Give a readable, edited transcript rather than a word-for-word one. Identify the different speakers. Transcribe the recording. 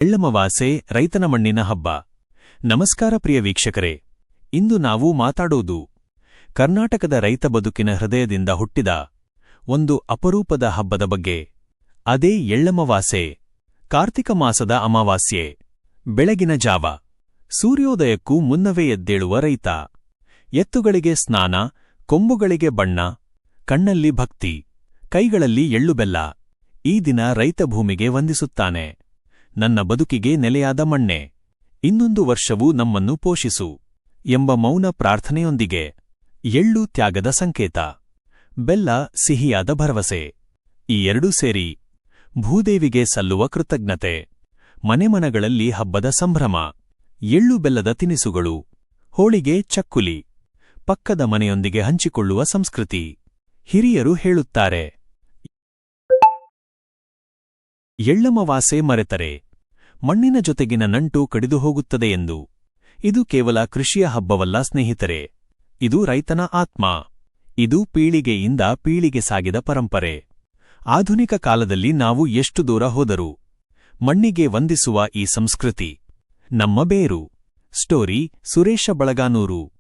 Speaker 1: ಎಳ್ಳಮವಾಸೆ ರೈತನ ಮಣ್ಣಿನ ಹಬ್ಬ. ನಮಸ್ಕಾರ ಪ್ರಿಯ ವೀಕ್ಷಕರೇ, ಇಂದು ನಾವು ಮಾತಾಡೋದು ಕರ್ನಾಟಕದ ರೈತ ಬದುಕಿನ ಹೃದಯದಿಂದ ಹುಟ್ಟಿದ ಒಂದು ಅಪರೂಪದ ಹಬ್ಬದ ಬಗ್ಗೆ. ಅದೇ ಎಳ್ಳಮವಾಸೆ. ಕಾರ್ತಿಕ ಮಾಸದ ಅಮಾವಾಸ್ಯೆ. ಬೆಳಗಿನ ಜಾವ. ಸೂರ್ಯೋದಯಕ್ಕೂ ಮುನ್ನವೇ ಎದ್ದೇಳುವ ರೈತ. ಎತ್ತುಗಳಿಗೆ ಸ್ನಾನ, ಕೊಂಬುಗಳಿಗೆ ಬಣ್ಣ, ಕಣ್ಣಲ್ಲಿ ಭಕ್ತಿ, ಕೈಗಳಲ್ಲಿ ಎಳ್ಳುಬೆಲ್ಲ. ಈ ದಿನ ರೈತ ಭೂಮಿಗೆ ವಂದಿಸುತ್ತಾನೆ. ನನ್ನ ಬದುಕಿಗೆ ನೆಲೆಯಾದ ಮಣ್ಣೆ, ಇನ್ನೊಂದು ವರ್ಷವೂ ನಮ್ಮನ್ನು ಪೋಷಿಸು ಎಂಬ ಮೌನ ಪ್ರಾರ್ಥನೆಯೊಂದಿಗೆ. ಎಳ್ಳು ತ್ಯಾಗದ ಸಂಕೇತ, ಬೆಲ್ಲ ಸಿಹಿಯಾದ ಭರವಸೆ. ಈ ಎರಡೂ ಸೇರಿ ಭೂದೇವಿಗೆ ಸಲ್ಲುವ ಕೃತಜ್ಞತೆ. ಮನೆಮನಗಳಲ್ಲಿ ಹಬ್ಬದ ಸಂಭ್ರಮ. ಎಳ್ಳು ಬೆಲ್ಲದ ತಿನಿಸುಗಳು, ಹೋಳಿಗೆ, ಚಕ್ಕುಲಿ, ಪಕ್ಕದ ಮನೆಯೊಂದಿಗೆ ಹಂಚಿಕೊಳ್ಳುವ ಸಂಸ್ಕೃತಿ. ಹಿರಿಯರು ಹೇಳುತ್ತಾರೆ, ಎಳ್ಳಮವಾಸೆ ಮರೆತರೆ ಮಣ್ಣಿನ ಜೊತೆಗಿನ ನಂಟು ಕಡಿದು ಹೋಗುತ್ತದೆ ಎಂದು. ಇದು ಕೇವಲ ಕೃಷಿಯ ಹಬ್ಬವಲ್ಲ ಸ್ನೇಹಿತರೆ, ಇದು ರೈತನ ಆತ್ಮ. ಇದು ಪೀಳಿಗೆಯಿಂದ ಪೀಳಿಗೆ ಸಾಗಿದ ಪರಂಪರೆ. ಆಧುನಿಕ ಕಾಲದಲ್ಲಿ ನಾವು ಎಷ್ಟು ದೂರ ಹೋದರೂ ಮಣ್ಣಿಗೆ ವಂದಿಸುವ ಈ ಸಂಸ್ಕೃತಿ ನಮ್ಮ ಬೇರು. ಸ್ಟೋರಿ ಸುರೇಶ ಬಳಗಾನೂರು.